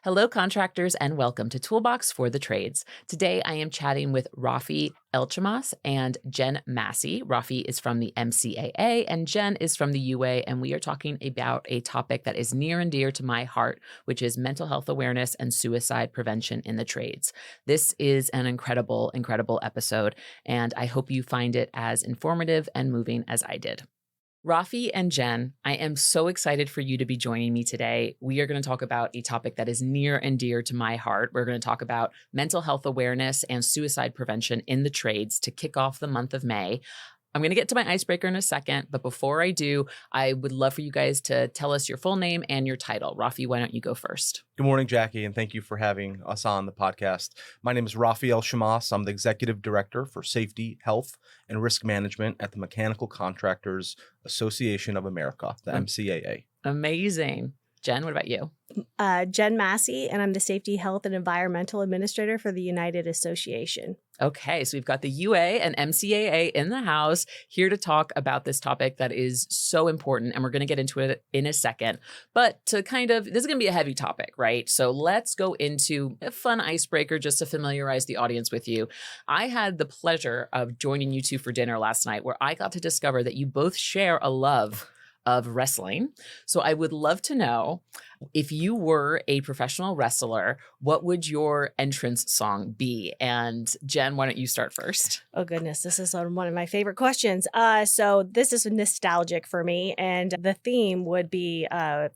Hello, contractors, and welcome to Toolbox for the Trades. Today, I am chatting with Raffi Elchemmas and Jen Massey. Raffi is from the MCAA and Jen is from the UA, and we are talking about a topic that is near and dear to my heart, which is mental health awareness and suicide prevention in the trades. This is an incredible, incredible episode, and I hope you find it as informative and moving as I did. Raffi and Jen, I am so excited for you to be joining me today. We are going to talk about a topic that is near and dear to my heart. We're going to talk about mental health awareness and suicide prevention in the trades to kick off the month of May. I'm going to get to my icebreaker in a second, but before I do, I would love for you guys to tell us your full name and your title. Raffi, why don't you go first? Good morning, Jackie, and thank you for having us on the podcast. My name is Raffi Elchemmas. I'm the Executive Director for Safety, Health, and Risk Management at the Mechanical Contractors Association of America, the MCAA. Amazing. Jen, what about you? Jen Massey, and I'm the Safety, Health, and Environmental Administrator for the United Association. Okay, so we've got the UA and MCAA in the house here to talk about this topic that is so important, and we're going to get into it in a second. But this is going to be a heavy topic, right? So let's go into a fun icebreaker just to familiarize the audience with you. I had the pleasure of joining you two for dinner last night, where I got to discover that you both share a love of wrestling. So I would love to know, if you were a professional wrestler, what would your entrance song be? And Jen, why don't you start first? Oh goodness, this is one of my favorite questions. So this is nostalgic for me, and the theme would be I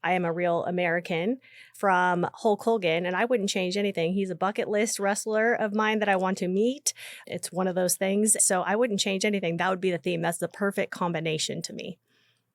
Am a Real American from Hulk Hogan, and I wouldn't change anything. He's a bucket list wrestler of mine that I want to meet. It's one of those things, so I wouldn't change anything. That would be the theme. That's the perfect combination to me.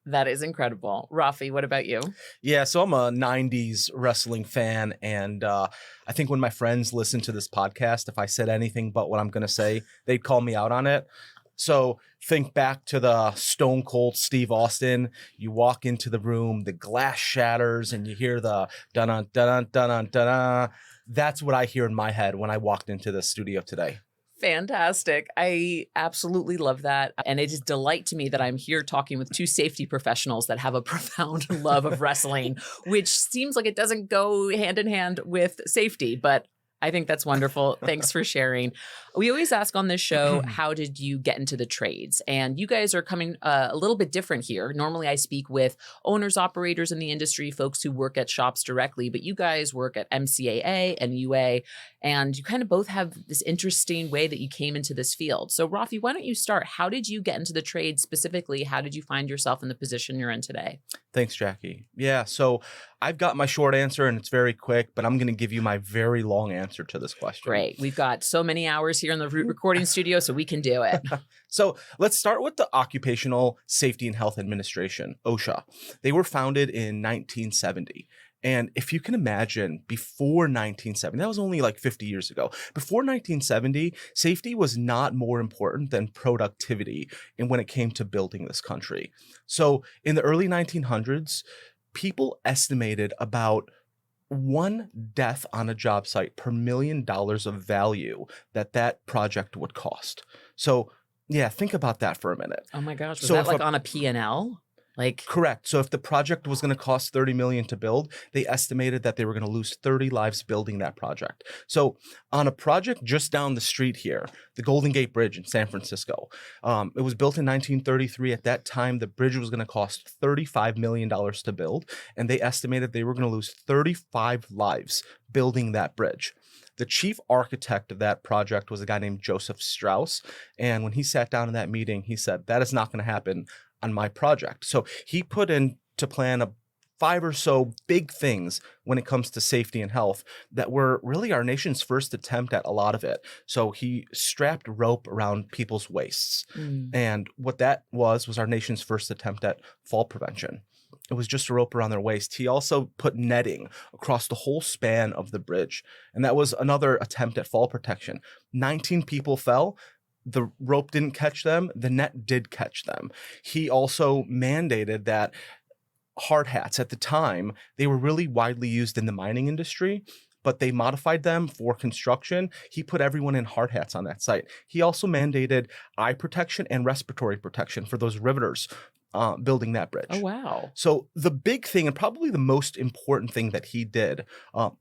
That is incredible. Raffi, what about you? Yeah, so I'm a 90s wrestling fan, and I think when my friends listen to this podcast, if I said anything but what I'm going to say, they'd call me out on it. So think back to the Stone Cold Steve Austin. You walk into the room, the glass shatters, and you hear the dun-dun, dun-dun, dun-dun, dun-dun. That's what I hear in my head when I walked into the studio today. Fantastic. I absolutely love that. And it is a delight to me that I'm here talking with two safety professionals that have a profound love of wrestling, which seems like it doesn't go hand in hand with safety, but I think that's wonderful. Thanks for sharing. We always ask on this show, how did you get into the trades? And you guys are coming a little bit different here. Normally I speak with owners, operators in the industry, folks who work at shops directly, but you guys work at MCAA and UA, and you kind of both have this interesting way that you came into this field. So Raffi, why don't you start? How did you get into the trade specifically? How did you find yourself in the position you're in today? Thanks, Jackie. Yeah, so I've got my short answer and it's very quick, but I'm going to give you my very long answer to this question. Great. We've got so many hours here in the recording studio, so we can do it. So let's start with the Occupational Safety and Health Administration, OSHA. They were founded in 1970. And if you can imagine, before 1970, that was only like 50 years ago. Before 1970, safety was not more important than productivity when it came to building this country. So in the early 1900s, people estimated about one death on a job site per $1 million of value that project would cost. So yeah, think about that for a minute. Oh my gosh, was that like on a P&L? Correct. So if the project was going to cost $30 million to build, they estimated that they were going to lose 30 lives building that project. So on a project just down the street here, the Golden Gate Bridge in San Francisco, it was built in 1933. At that time, the bridge was going to cost $35 million to build, and they estimated they were going to lose 35 lives building that bridge. The chief architect of that project was a guy named Joseph Strauss. And when he sat down in that meeting, he said, that is not going to happen on my project. So he put in to plan 5 or so big things when it comes to safety and health that were really our nation's first attempt at a lot of it. So he strapped rope around people's waists. And what that was our nation's first attempt at fall prevention. It was just a rope around their waist. He also put netting across the whole span of the bridge. And that was another attempt at fall protection. 19 people fell. The rope didn't catch them. The net did catch them. He also mandated that hard hats at the time, they were really widely used in the mining industry, but they modified them for construction. He put everyone in hard hats on that site. He also mandated eye protection and respiratory protection for those riveters building that bridge. Oh, wow. So the big thing, and probably the most important thing that he did,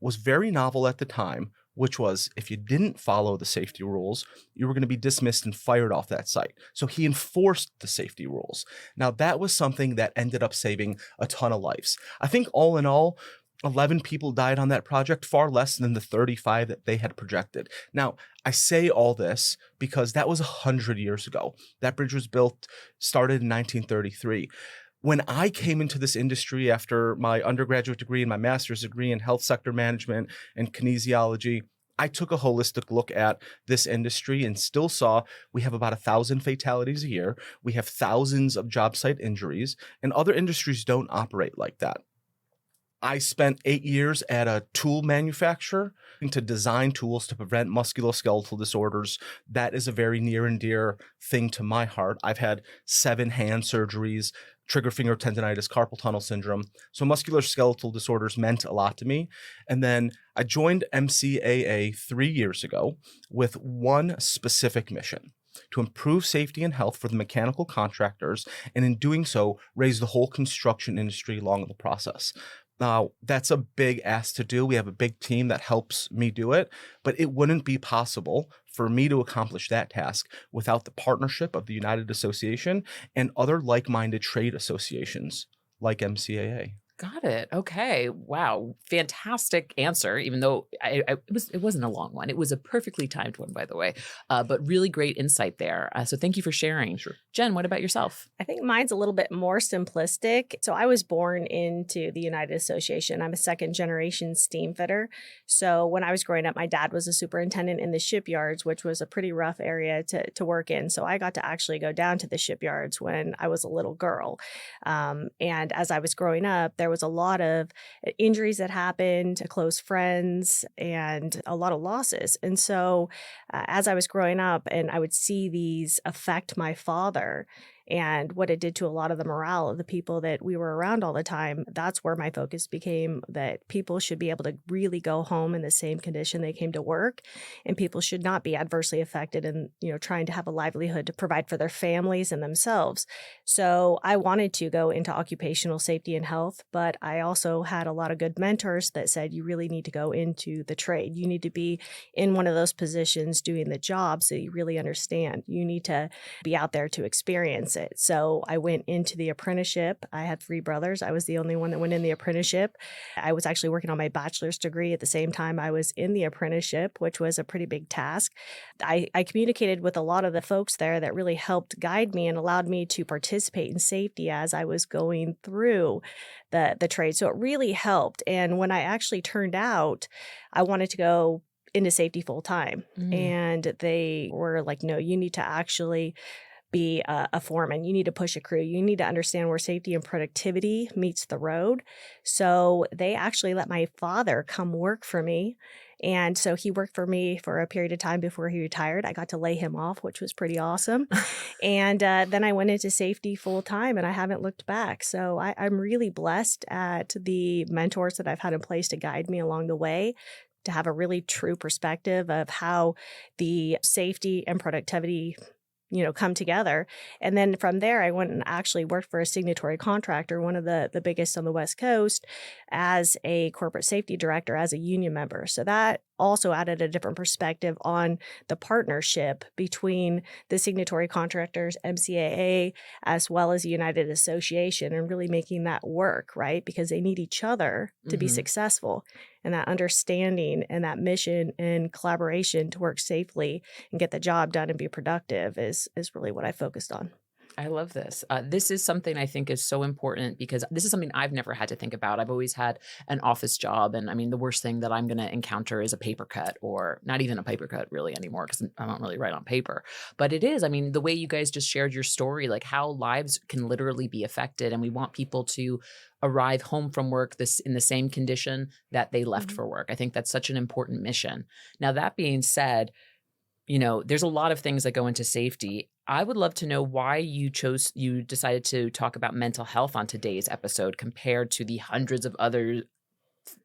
was very novel at the time, which was if you didn't follow the safety rules, you were going to be dismissed and fired off that site. So he enforced the safety rules. Now, that was something that ended up saving a ton of lives. I think all in all, 11 people died on that project, far less than the 35 that they had projected. Now, I say all this because that was 100 years ago. That bridge was started in 1933. When I came into this industry after my undergraduate degree and my master's degree in health sector management and kinesiology, I took a holistic look at this industry and still saw we have about 1,000 fatalities a year. We have thousands of job site injuries, and other industries don't operate like that. I spent 8 years at a tool manufacturer to design tools to prevent musculoskeletal disorders. That is a very near and dear thing to my heart. I've had 7 hand surgeries, trigger finger tendonitis, carpal tunnel syndrome. So musculoskeletal disorders meant a lot to me. And then I joined MCAA 3 years ago with one specific mission: to improve safety and health for the mechanical contractors, and in doing so, raise the whole construction industry along the process. Now, that's a big ask to do. We have a big team that helps me do it, but it wouldn't be possible for me to accomplish that task without the partnership of the United Association and other like-minded trade associations like MCAA. Got it. Okay. Wow. Fantastic answer. Even though it wasn't a long one. It was a perfectly timed one, by the way. But really great insight there. So thank you for sharing. Sure. Jen, what about yourself? I think mine's a little bit more simplistic. So I was born into the United Association. I'm a second generation steam fitter. So when I was growing up, my dad was a superintendent in the shipyards, which was a pretty rough area to work in. So I got to actually go down to the shipyards when I was a little girl. And as I was growing up, there was a lot of injuries that happened to close friends and a lot of losses. And so as I was growing up and I would see these affect my father and what it did to a lot of the morale of the people that we were around all the time, that's where my focus became that people should be able to really go home in the same condition they came to work, and people should not be adversely affected in, trying to have a livelihood to provide for their families and themselves. So I wanted to go into occupational safety and health, but I also had a lot of good mentors that said, you really need to go into the trade. You need to be in one of those positions doing the job so you really understand. You need to be out there to experience it. So I went into the apprenticeship. I had 3 brothers. I was the only one that went in the apprenticeship. I was actually working on my bachelor's degree at the same time I was in the apprenticeship, which was a pretty big task. I communicated with a lot of the folks there that really helped guide me and allowed me to participate in safety as I was going through the trade. So it really helped. And when I actually turned out, I wanted to go into safety full time. And they were like, no, you need to actually be a foreman. You need to push a crew. You need to understand where safety and productivity meets the road. So they actually let my father come work for me. And so he worked for me for a period of time before he retired. I got to lay him off, which was pretty awesome. And then I went into safety full time and I haven't looked back. So I'm really blessed at the mentors that I've had in place to guide me along the way, to have a really true perspective of how the safety and productivity come together. And then from there, I went and actually worked for a signatory contractor, one of the biggest on the West Coast, as a corporate safety director, as a union member. So that also added a different perspective on the partnership between the signatory contractors, MCAA, as well as the United Association, and really making that work, right? Because they need each other to be successful. And that understanding and that mission and collaboration to work safely and get the job done and be productive is really what I focused on. I love this. This is something I think is so important because this is something I've never had to think about. I've always had an office job. And I mean, the worst thing that I'm going to encounter is a paper cut, or not even a paper cut really anymore because I don't really write on paper. But it is, I mean, the way you guys just shared your story, like how lives can literally be affected. And we want people to arrive home from work in the same condition that they left for work. I think that's such an important mission. Now, that being said, there's a lot of things that go into safety. I would love to know why you decided to talk about mental health on today's episode compared to the hundreds of other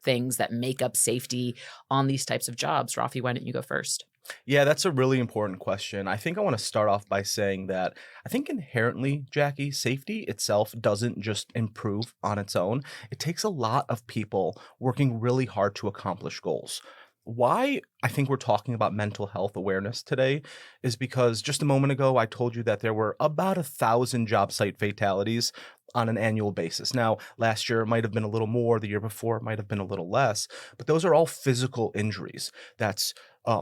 things that make up safety on these types of jobs. Raffi, why don't you go first? Yeah, that's a really important question. I think I want to start off by saying that I think inherently, Jackie, safety itself doesn't just improve on its own. It takes a lot of people working really hard to accomplish goals. Why I think we're talking about mental health awareness today is because just a moment ago, I told you that there were about 1,000 job site fatalities on an annual basis. Now, last year it might have been a little more, the year before it might have been a little less, but those are all physical injuries. That's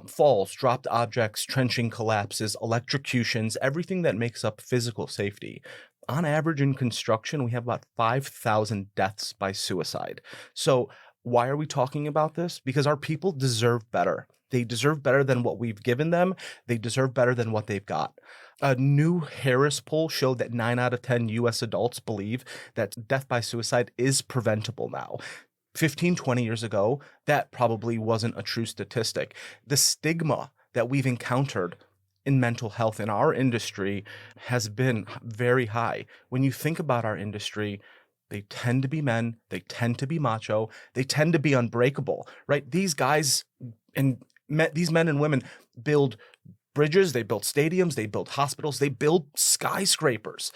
falls, dropped objects, trenching collapses, electrocutions, everything that makes up physical safety. On average in construction, we have about 5,000 deaths by suicide. So, why are we talking about this? Because our people deserve better. They deserve better than what we've given them. They deserve better than what they've got. A new Harris poll showed that 9 out of 10 US adults believe that death by suicide is preventable now. 15, 20 years ago, that probably wasn't a true statistic. The stigma that we've encountered in mental health in our industry has been very high. When you think about our industry, they tend to be men, they tend to be macho, they tend to be unbreakable, right? These guys and these men and women build bridges, they build stadiums, they build hospitals, they build skyscrapers.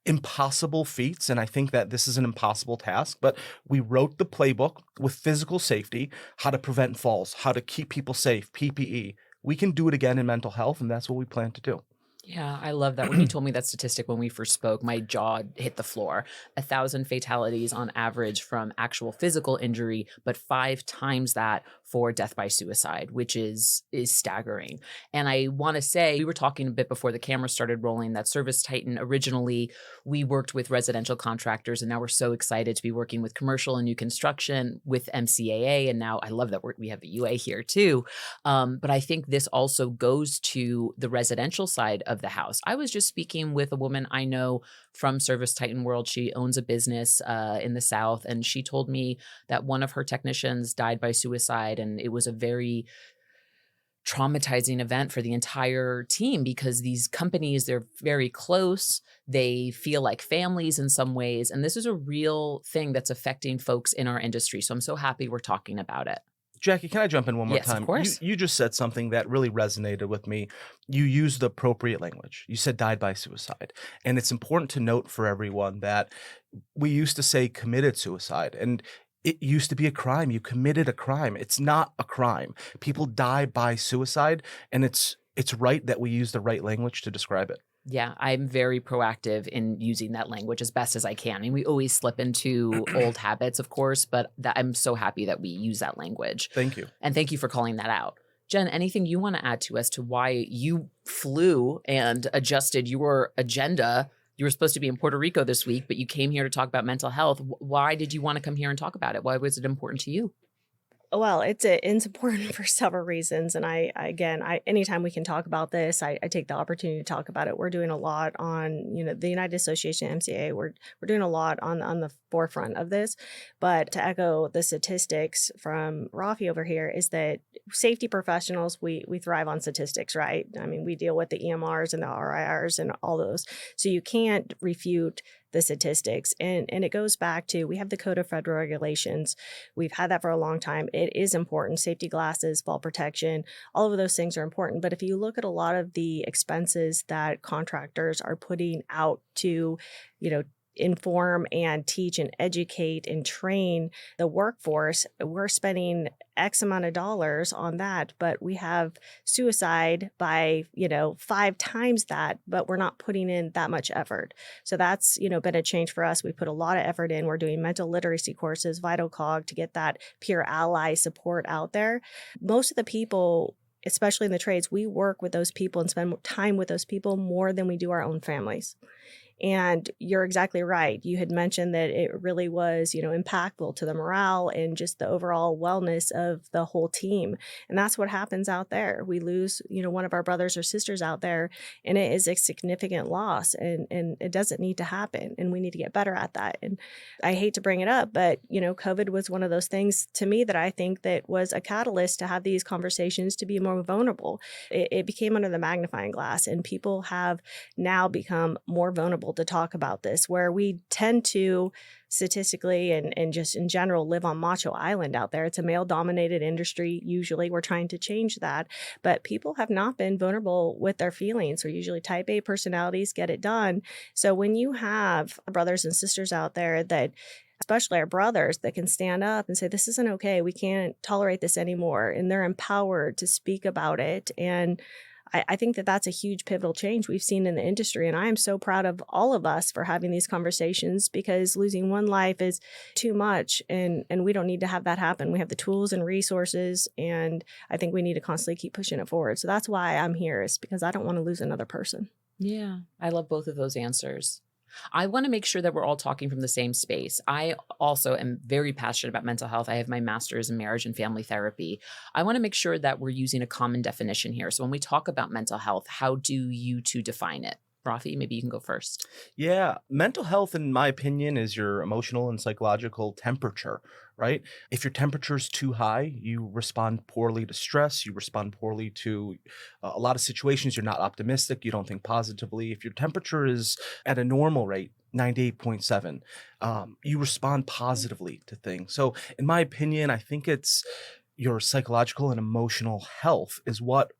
Impossible feats, and I think that this is an impossible task, but we wrote the playbook with physical safety, how to prevent falls, how to keep people safe, PPE. We can do it again in mental health, and that's what we plan to do. Yeah, I love that. When you told me that statistic when we first spoke, my jaw hit the floor. 1,000 fatalities on average from actual physical injury, but 5 times that for death by suicide, which is staggering. And I want to say, we were talking a bit before the camera started rolling that ServiceTitan, originally we worked with residential contractors, and now we're so excited to be working with commercial and new construction with MCAA. And now I love that we have the UA here too. But I think this also goes to the residential side of the house. I was just speaking with a woman I know from ServiceTitan world. She owns a business in the South, and she told me that one of her technicians died by suicide, and it was a very traumatizing event for the entire team because these companies, they're very close. They feel like families in some ways, and this is a real thing that's affecting folks in our industry. So I'm so happy we're talking about it. Jackie, can I jump in one more Yes, time? of course. You just said something that really resonated with me. You used the appropriate language. You said died by suicide. And it's important to note for everyone that we used to say committed suicide, and it used to be a crime. You committed a crime. It's not a crime. People die by suicide, and it's right that we use the right language to describe it. Yeah, I'm very proactive in using that language as best as I can. I mean, we always slip into old habits, of course, but I'm so happy that we use that language. Thank you. And thank you for calling that out. Jen, anything you want to add to as to why you flew and adjusted your agenda? You were supposed to be in Puerto Rico this week, but you came here to talk about mental health. Why did you want to come here and talk about it? Why was it important to you? Well, it's important for several reasons. And anytime we can talk about this, I take the opportunity to talk about it. We're doing a lot on, the United Association MCA. We're doing a lot on the forefront of this. But to echo the statistics from Raffi over here is that safety professionals, we thrive on statistics, right? I mean, we deal with the EMRs and the RIRs and all those. So you can't refute the statistics. And it goes back to, we have the Code of Federal Regulations. We've had that for a long time. It is important. Safety glasses, fall protection, all of those things are important. But if you look at a lot of the expenses that contractors are putting out to, inform and teach and educate and train the workforce, we're spending X amount of dollars on that, but we have suicide by, 5 times that, but we're not putting in that much effort. So that's, been a change for us. We put a lot of effort in. We're doing mental literacy courses, Vital Cog, to get that peer ally support out there. Most of the people, especially in the trades, we work with those people and spend time with those people more than we do our own families. And you're exactly right. You had mentioned that it really was, impactful to the morale and just the overall wellness of the whole team. And that's what happens out there. We lose, one of our brothers or sisters out there, and it is a significant loss, and it doesn't need to happen. And we need to get better at that. And I hate to bring it up, but, COVID was one of those things to me that I think that was a catalyst to have these conversations to be more vulnerable. It became under the magnifying glass, and people have now become more vulnerable comfortable to talk about this, where we tend to statistically and just in general live on Macho Island out there. It's a male-dominated industry. Usually we're trying to change that, but people have not been vulnerable with their feelings. So usually type A personalities get it done. So when you have brothers and sisters out there that, especially our brothers, that can stand up and say, this isn't okay, we can't tolerate this anymore, and they're empowered to speak about it. And I think that that's a huge pivotal change we've seen in the industry. And I am so proud of all of us for having these conversations, because losing one life is too much. And we don't need to have that happen. We have the tools and resources. And I think we need to constantly keep pushing it forward. So that's why I'm here, is because I don't want to lose another person. Yeah, I love both of those answers. I want to make sure that we're all talking from the same space. I also am very passionate about mental health. I have my master's in marriage and family therapy. I want to make sure that we're using a common definition here. So when we talk about mental health, how do you two define it? Raffi, maybe you can go first. Yeah, mental health, in my opinion, is your emotional and psychological temperature, right? If your temperature is too high, you respond poorly to stress, you respond poorly to a lot of situations, you're not optimistic, you don't think positively. If your temperature is at a normal rate, 98.7, you respond positively to things. So in my opinion, I think it's your psychological and emotional health is what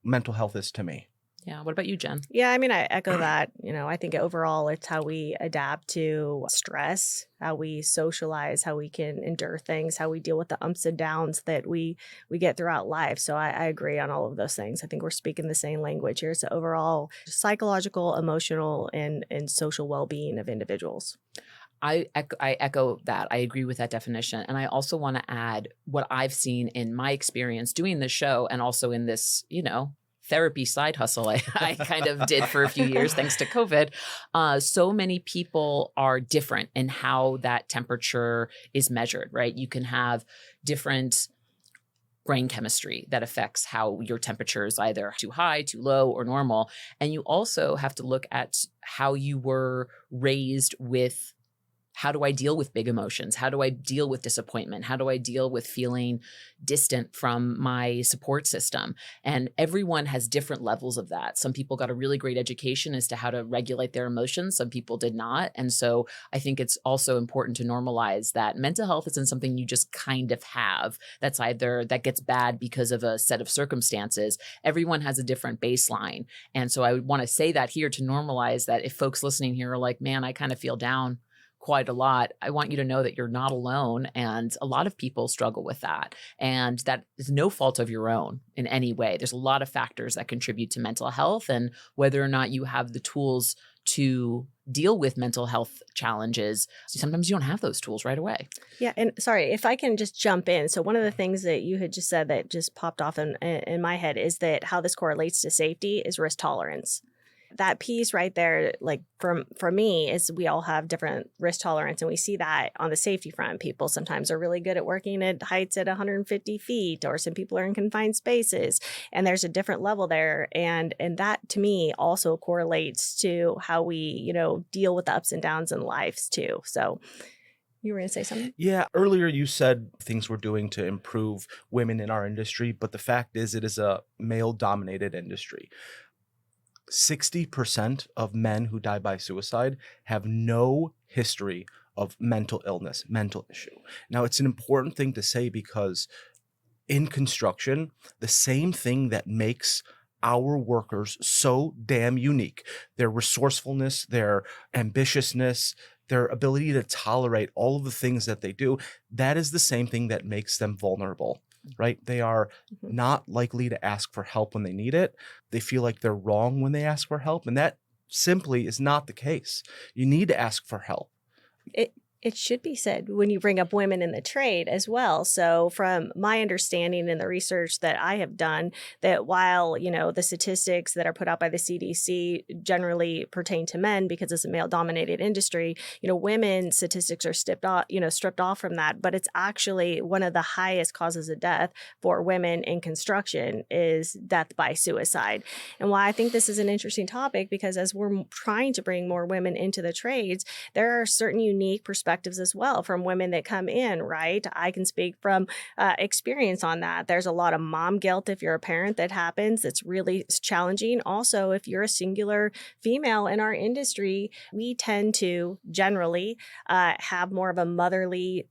mental health is to me. Yeah. What about you, Jen? Yeah, I mean, I echo that. I think overall it's how we adapt to stress, how we socialize, how we can endure things, how we deal with the ups and downs that we get throughout life. So I agree on all of those things. I think we're speaking the same language here. So overall, psychological, emotional, and social well-being of individuals. I echo that. I agree with that definition. And I also want to add what I've seen in my experience doing this show, and also in this, therapy side hustle I kind of did for a few years, thanks to COVID. So many people are different in how that temperature is measured, right? You can have different brain chemistry that affects how your temperature is either too high, too low, or normal. And you also have to look at how you were raised with, how do I deal with big emotions? How do I deal with disappointment? How do I deal with feeling distant from my support system? And everyone has different levels of that. Some people got a really great education as to how to regulate their emotions. Some people did not. And so I think it's also important to normalize that mental health isn't something you just kind of have. That's either that gets bad because of a set of circumstances. Everyone has a different baseline. And so I would want to say that here to normalize that if folks listening here are like, man, I kind of feel down quite a lot, I want you to know that you're not alone. And a lot of people struggle with that. And that is no fault of your own in any way. There's a lot of factors that contribute to mental health, and whether or not you have the tools to deal with mental health challenges. Sometimes you don't have those tools right away. Yeah. And sorry, if I can just jump in. So one of the things that you had just said that just popped off in my head is that how this correlates to safety is risk tolerance. That piece right there, like for me, is we all have different risk tolerance, and we see that on the safety front. People sometimes are really good at working at heights at 150 feet, or some people are in confined spaces, and there's a different level there. And that to me also correlates to how we, deal with the ups and downs in lives too. So you were going to say something? Yeah, earlier you said things we're doing to improve women in our industry, but the fact is it is a male-dominated industry. 60% of men who die by suicide have no history of mental illness, mental issue. Now, it's an important thing to say, because in construction, the same thing that makes our workers so damn unique, their resourcefulness, their ambitiousness, their ability to tolerate all of the things that they do, that is the same thing that makes them vulnerable. Right? They are not likely to ask for help when they need it. They feel like they're wrong when they ask for help. And that simply is not the case. You need to ask for help. It should be said when you bring up women in the trade as well. So from my understanding and the research that I have done, that while, the statistics that are put out by the CDC generally pertain to men because it's a male-dominated industry, women statistics are stripped off from that. But it's actually one of the highest causes of death for women in construction is death by suicide. And why I think this is an interesting topic, because as we're trying to bring more women into the trades, there are certain unique perspectives perspectives as well from women that come in, right? I can speak from experience on that. There's a lot of mom guilt if you're a parent that happens. It's really challenging. Also, if you're a singular female in our industry, we tend to generally have more of a motherly,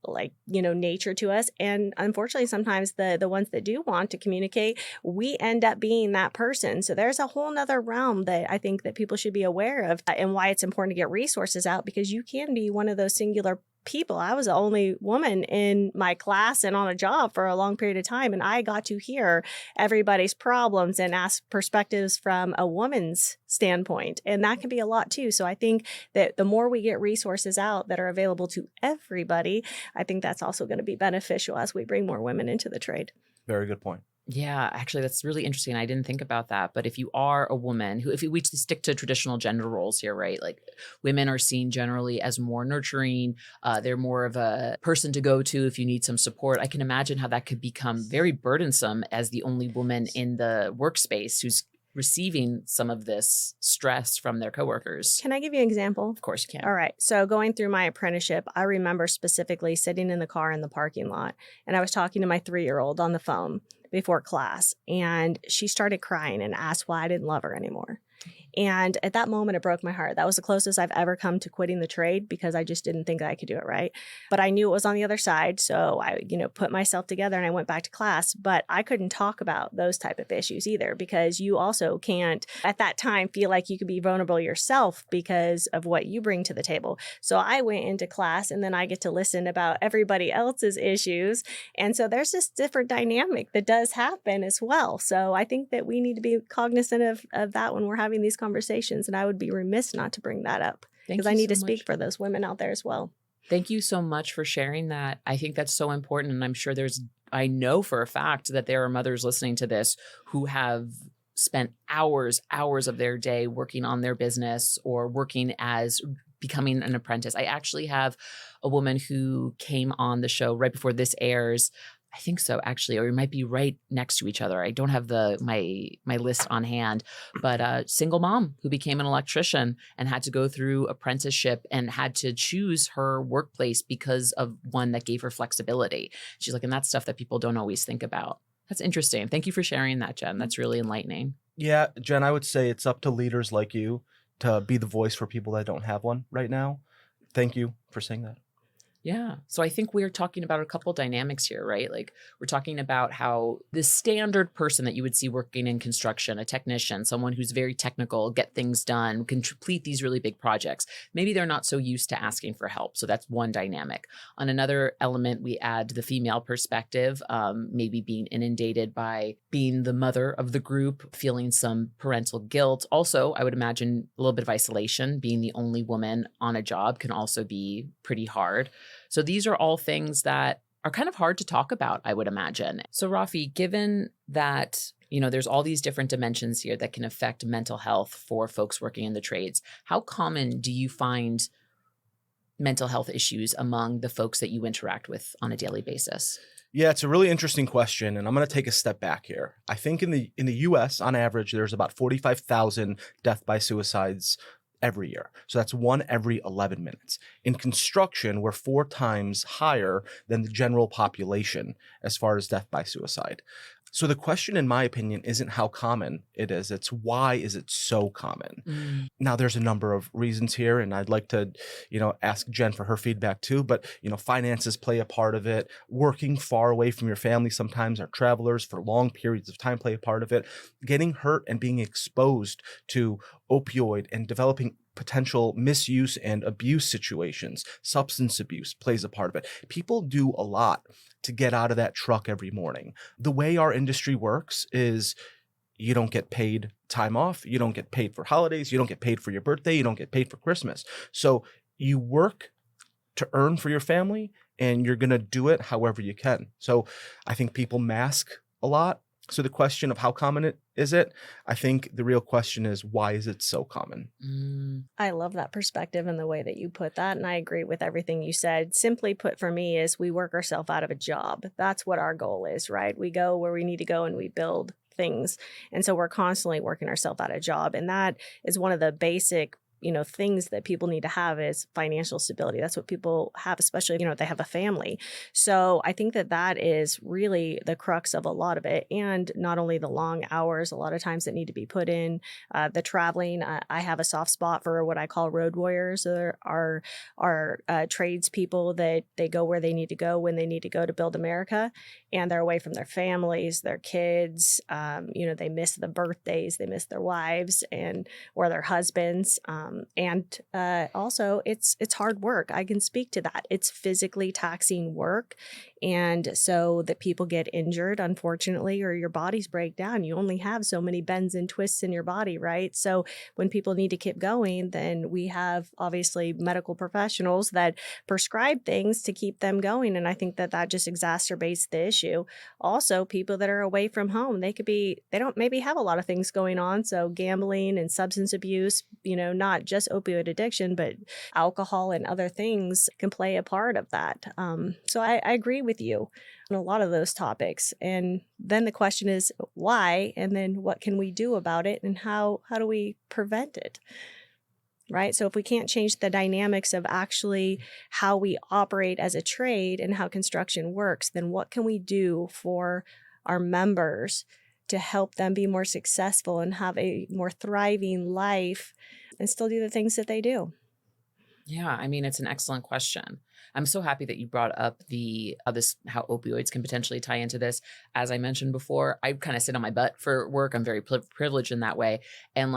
nature to us. And unfortunately, sometimes the ones that do want to communicate, we end up being that person. So there's a whole nother realm that I think that people should be aware of, and why it's important to get resources out, because you can be one of those singular people. I was the only woman in my class and on a job for a long period of time, and I got to hear everybody's problems and ask perspectives from a woman's standpoint, and that can be a lot too. So I think that the more we get resources out that are available to everybody, I think that's also going to be beneficial as we bring more women into the trade. Very good point. Yeah, actually, that's really interesting. I didn't think about that. But if you are a woman who, if we stick to traditional gender roles here, right? Like women are seen generally as more nurturing. They're more of a person to go to if you need some support. I can imagine how that could become very burdensome as the only woman in the workspace who's receiving some of this stress from their coworkers. Can I give you an example? Of course you can. All right. So going through my apprenticeship, I remember specifically sitting in the car in the parking lot, and I was talking to my 3-year-old on the phone before class, and she started crying and asked why I didn't love her anymore. And at that moment, it broke my heart. That was the closest I've ever come to quitting the trade, because I just didn't think that I could do it right. But I knew it was on the other side. So I, put myself together and I went back to class. But I couldn't talk about those type of issues either, because you also can't at that time feel like you could be vulnerable yourself because of what you bring to the table. So I went into class, and then I get to listen about everybody else's issues. And so there's this different dynamic that does happen as well. So I think that we need to be cognizant of that when we're having these conversations, and I would be remiss not to bring that up, because I need to speak for those women out there as well. Thank you so much for sharing that. I think that's so important. And I'm sure I know for a fact that there are mothers listening to this who have spent hours of their day working on their business or working as becoming an apprentice. I actually have a woman who came on the show right before this airs. I think so, actually, or we might be right next to each other. I don't have my list on hand, but a single mom who became an electrician and had to go through apprenticeship and had to choose her workplace because of one that gave her flexibility. She's like, and that's stuff that people don't always think about. That's interesting. Thank you for sharing that, Jen. That's really enlightening. Yeah, Jen, I would say it's up to leaders like you to be the voice for people that don't have one right now. Thank you for saying that. Yeah. So I think we're talking about a couple dynamics here, right? Like we're talking about how the standard person that you would see working in construction, a technician, someone who's very technical, get things done, can complete these really big projects. Maybe they're not so used to asking for help. So that's one dynamic. On another element, we add the female perspective, maybe being inundated by being the mother of the group, feeling some parental guilt. Also, I would imagine a little bit of isolation. Being the only woman on a job can also be pretty hard. So these are all things that are kind of hard to talk about, I would imagine. So Raffi, given that, there's all these different dimensions here that can affect mental health for folks working in the trades, how common do you find mental health issues among the folks that you interact with on a daily basis? Yeah, it's a really interesting question, and I'm going to take a step back here. I think in the US, on average, there's about 45,000 death by suicides every year. So that's 1 every 11 minutes. In construction, we're 4 times higher than the general population as far as death by suicide. So the question, in my opinion, isn't how common it is. It's why is it so common? Now, there's a number of reasons here, and I'd like to, ask Jen for her feedback too. But, finances play a part of it. Working far away from your family sometimes, our travelers for long periods of time play a part of it. Getting hurt and being exposed to opioid and developing potential misuse and abuse situations, substance abuse plays a part of it. People do a lot to get out of that truck every morning. The way our industry works is you don't get paid time off, you don't get paid for holidays, you don't get paid for your birthday, you don't get paid for Christmas. So you work to earn for your family, and you're going to do it however you can. So I think people mask a lot. So the question of how common is it? I think the real question is, why is it so common? I love that perspective and the way that you put that. And I agree with everything you said. Simply put, for me, is we work ourselves out of a job. That's what our goal is, right? We go where we need to go and we build things. And so we're constantly working ourselves out of a job. And that is one of the basic things that people need to have is financial stability. That's what people have, especially, if they have a family. So I think that that is really the crux of a lot of it. And not only the long hours, a lot of times that need to be put in, the traveling. I have a soft spot for what I call road warriors. There are tradespeople that they go where they need to go when they need to go to build America, and they're away from their families, their kids. They miss the birthdays, they miss their wives or their husbands. Also, it's hard work. I can speak to that. It's physically taxing work. And so that people get injured, unfortunately, or your bodies break down. You only have so many bends and twists in your body, right? So when people need to keep going, then we have obviously medical professionals that prescribe things to keep them going. And I think that that just exacerbates the issue. Also, people that are away from home, they don't maybe have a lot of things going on. So gambling and substance abuse, not just opioid addiction, but alcohol and other things can play a part of that. So I agree with you on a lot of those topics. And then the question is why, and then what can we do about it, and how do we prevent it? Right. So if we can't change the dynamics of actually how we operate as a trade and how construction works, then what can we do for our members to help them be more successful and have a more thriving life and still do the things that they do? Yeah, I mean, it's an excellent question. I'm so happy that you brought up how opioids can potentially tie into this. As I mentioned before, I kind of sit on my butt for work. I'm very privileged in that way. And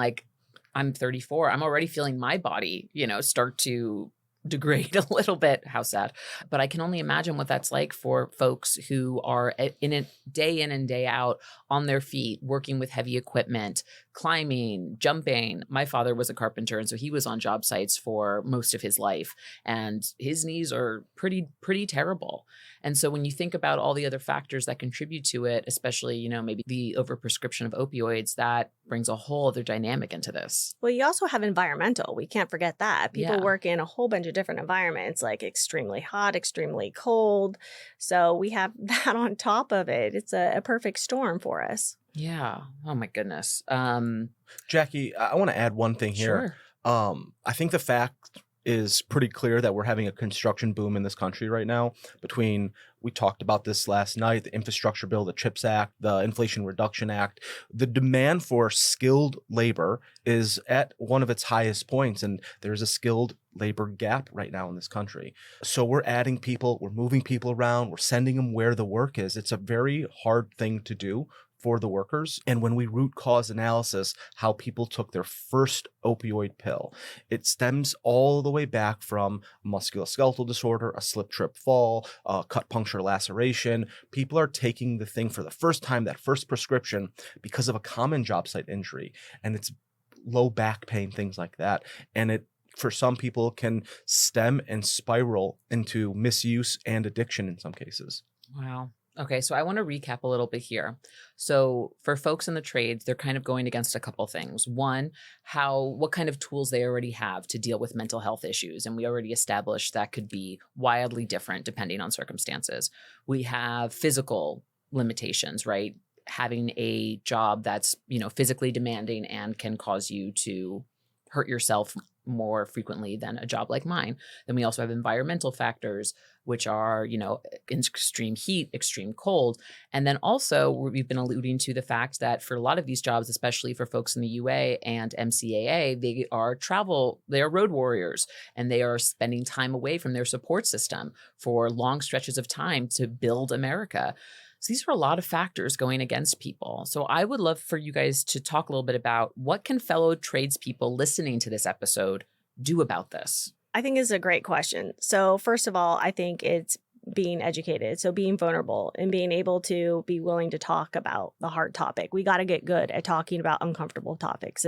I'm 34. I'm already feeling my body, start to degrade a little bit. How sad. But I can only imagine what that's like for folks who are in it day in and day out on their feet, working with heavy equipment, climbing, jumping. My father was a carpenter, and so he was on job sites for most of his life, and his knees are pretty terrible. And so when you think about all the other factors that contribute to it, especially, maybe the overprescription of opioids, that brings a whole other dynamic into this. Well, you also have environmental. We can't forget that. People Yeah. work in a whole bunch of different environments, like extremely hot, extremely cold. So we have that on top of it. It's a perfect storm for us. Yeah. Oh my goodness. Jackie, I want to add one thing here. Sure. I think the fact is pretty clear that we're having a construction boom in this country right now. We talked about this last night, the infrastructure bill, the CHIPS Act, the Inflation Reduction Act. The demand for skilled labor is at one of its highest points, and there's a skilled labor gap right now in this country. So we're adding people, we're moving people around, we're sending them where the work is. It's a very hard thing to do for the workers. And when we root cause analysis, how people took their first opioid pill, it stems all the way back from musculoskeletal disorder, a slip, trip, fall, cut, puncture, laceration. People are taking the thing for the first time, that first prescription, because of a common job site injury. And it's low back pain, things like that. And it, for some people, can stem and spiral into misuse and addiction in some cases. Wow. Okay, so I want to recap a little bit here. So for folks in the trades, they're kind of going against a couple things. One, what kind of tools they already have to deal with mental health issues. And we already established that could be wildly different depending on circumstances. We have physical limitations, right? Having a job that's, physically demanding and can cause you to hurt yourself more frequently than a job like mine. Then we also have environmental factors, which are, extreme heat, extreme cold. And then also we've been alluding to the fact that for a lot of these jobs, especially for folks in the UA and MCAA, they are road warriors, and they are spending time away from their support system for long stretches of time to build America. So these are a lot of factors going against people. So I would love for you guys to talk a little bit about what can fellow tradespeople listening to this episode do about this? I think it's a great question. So first of all, I think it's being educated. So being vulnerable and being able to be willing to talk about the hard topic. We got to get good at talking about uncomfortable topics.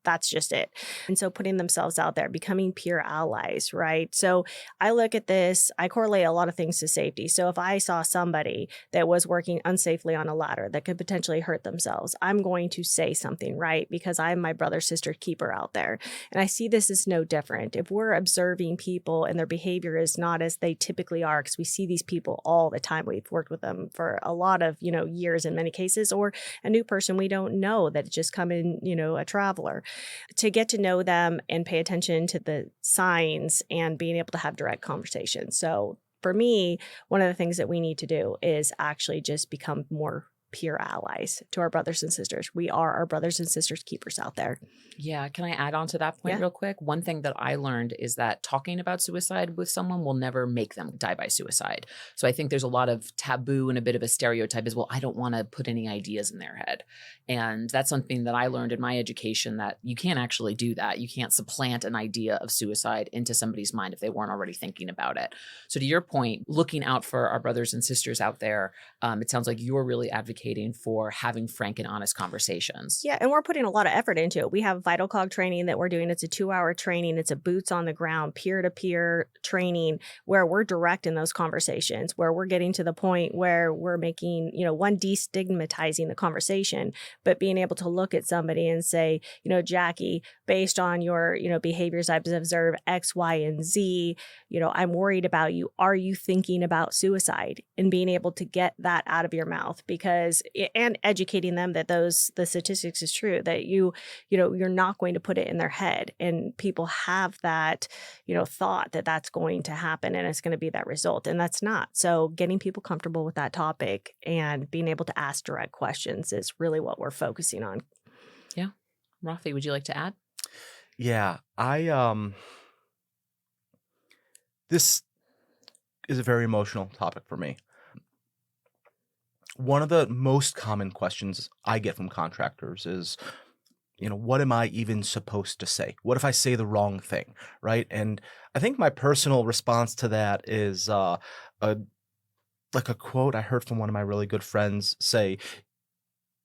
That's just it. And so putting themselves out there, becoming peer allies, right? So I look at this, I correlate a lot of things to safety. So if I saw somebody that was working unsafely on a ladder that could potentially hurt themselves, I'm going to say something, right? Because I'm my brother, sister keeper out there. And I see this as no different. If we're observing people and their behavior is not as they typically are, because we see these people all the time. We've worked with them for a lot of, years in many cases, or a new person we don't know that just come in, a traveler. To get to know them and pay attention to the signs and being able to have direct conversations. So for me, one of the things that we need to do is actually just become more peer allies to our brothers and sisters. We are our brothers and sisters keepers out there. Yeah. Can I add on to that point Yeah. real quick? One thing that I learned is that talking about suicide with someone will never make them die by suicide. So I think there's a lot of taboo and a bit of a stereotype as well. I don't want to put any ideas in their head. And that's something that I learned in my education, that you can't actually do that. You can't supplant an idea of suicide into somebody's mind if they weren't already thinking about it. So to your point, looking out for our brothers and sisters out there, it sounds like you're really advocating for having frank and honest conversations. Yeah, and we're putting a lot of effort into it. We have Vital Cog training that we're doing. It's a 2-hour training. It's a boots on the ground, peer-to-peer training where we're direct in those conversations, where we're getting to the point where we're making, one, destigmatizing the conversation, but being able to look at somebody and say, Jackie, based on your, behaviors I've observed X, Y, and Z, I'm worried about you. Are you thinking about suicide? And being able to get that out of your mouth, and educating them that the statistics is true, that you're not going to put it in their head, and people have that, thought that that's going to happen and it's going to be that result, and that's not. So getting people comfortable with that topic and being able to ask direct questions is really what we're focusing on. Yeah. Raffi, would you like to add? Yeah, this is a very emotional topic for me. One of the most common questions I get from contractors is, what am I even supposed to say? What if I say the wrong thing, right? And I think my personal response to that is like a quote I heard from one of my really good friends say,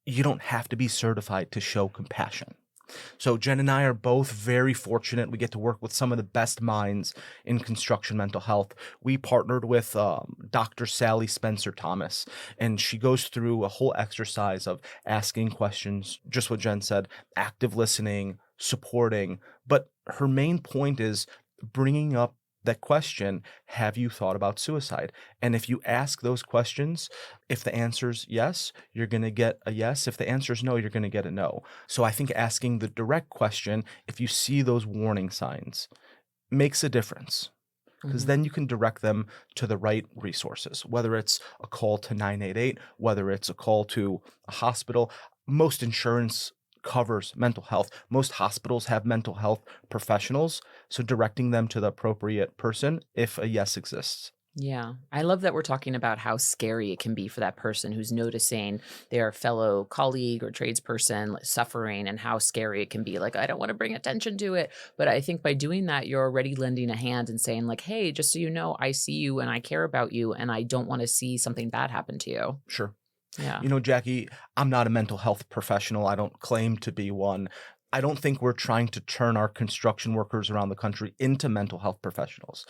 you don't have to be certified to show compassion. So Jen and I are both very fortunate. We get to work with some of the best minds in construction mental health. We partnered with Dr. Sally Spencer Thomas, and she goes through a whole exercise of asking questions, just what Jen said, active listening, supporting. But her main point is bringing up that question, have you thought about suicide? And if you ask those questions, if the answer's yes, you're going to get a yes. If the answer's no, you're going to get a no. So I think asking the direct question, if you see those warning signs, makes a difference. Because then you can direct them to the right resources, whether it's a call to 988, whether it's a call to a hospital. Most insurance covers mental health. Most hospitals have mental health professionals, so directing them to the appropriate person if a yes exists. Yeah. I love that we're talking about how scary it can be for that person who's noticing their fellow colleague or tradesperson suffering, and how scary it can be. Like, I don't want to bring attention to it. But I think by doing that, you're already lending a hand and saying, like, hey, just so you know, I see you and I care about you, and I don't want to see something bad happen to you. Sure. Yeah. Jackie, I'm not a mental health professional. I don't claim to be one. I don't think we're trying to turn our construction workers around the country into mental health professionals.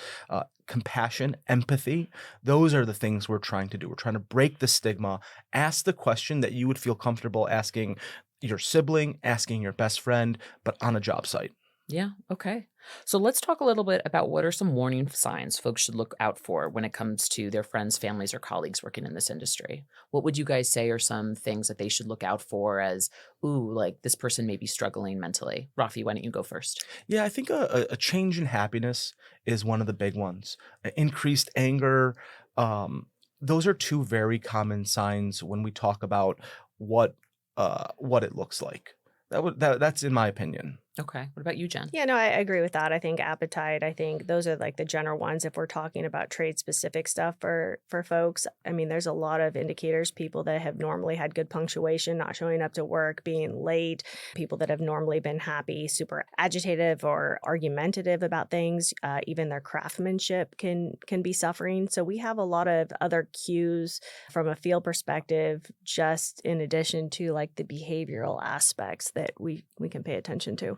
Compassion, empathy, those are the things we're trying to do. We're trying to break the stigma, ask the question that you would feel comfortable asking your sibling, asking your best friend, but on a job site. Yeah. Okay. So let's talk a little bit about what are some warning signs folks should look out for when it comes to their friends, families, or colleagues working in this industry. What would you guys say are some things that they should look out for as, ooh, like this person may be struggling mentally? Raffi, why don't you go first? Yeah, I think a change in happiness is one of the big ones. Increased anger. Those are two very common signs when we talk about what it looks like. That's in my opinion. Okay. What about you, Jen? Yeah, no, I agree with that. I think appetite, I think those are like the general ones. If we're talking about trade specific stuff for folks, I mean, there's a lot of indicators, people that have normally had good punctuation, not showing up to work, being late, people that have normally been happy, super agitative or argumentative about things, even their craftsmanship can be suffering. So we have a lot of other cues from a field perspective, just in addition to like the behavioral aspects that we can pay attention to.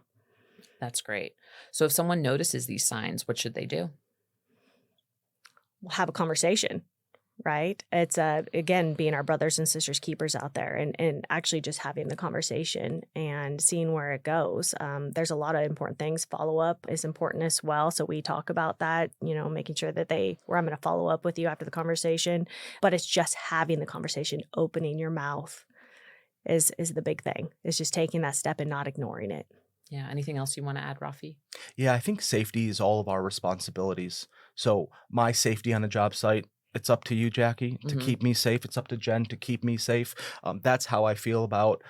That's great. So if someone notices these signs, what should they do? We'll have a conversation. right? It's again being our brothers and sisters keepers out there, and actually just having the conversation and seeing where it goes. There's a lot of important things. Follow up is important as well, so we talk about that. Making sure that where I'm going to follow up with you after the conversation, but it's just having the conversation, opening your mouth is the big thing. It's just taking that step and not ignoring it. Yeah. Anything else you want to add, Rafi? Yeah, I think safety is all of our responsibilities. So my safety on a job site, it's up to you, Jackie, to Mhm. keep me safe. It's up to Jen to keep me safe. That's how I feel about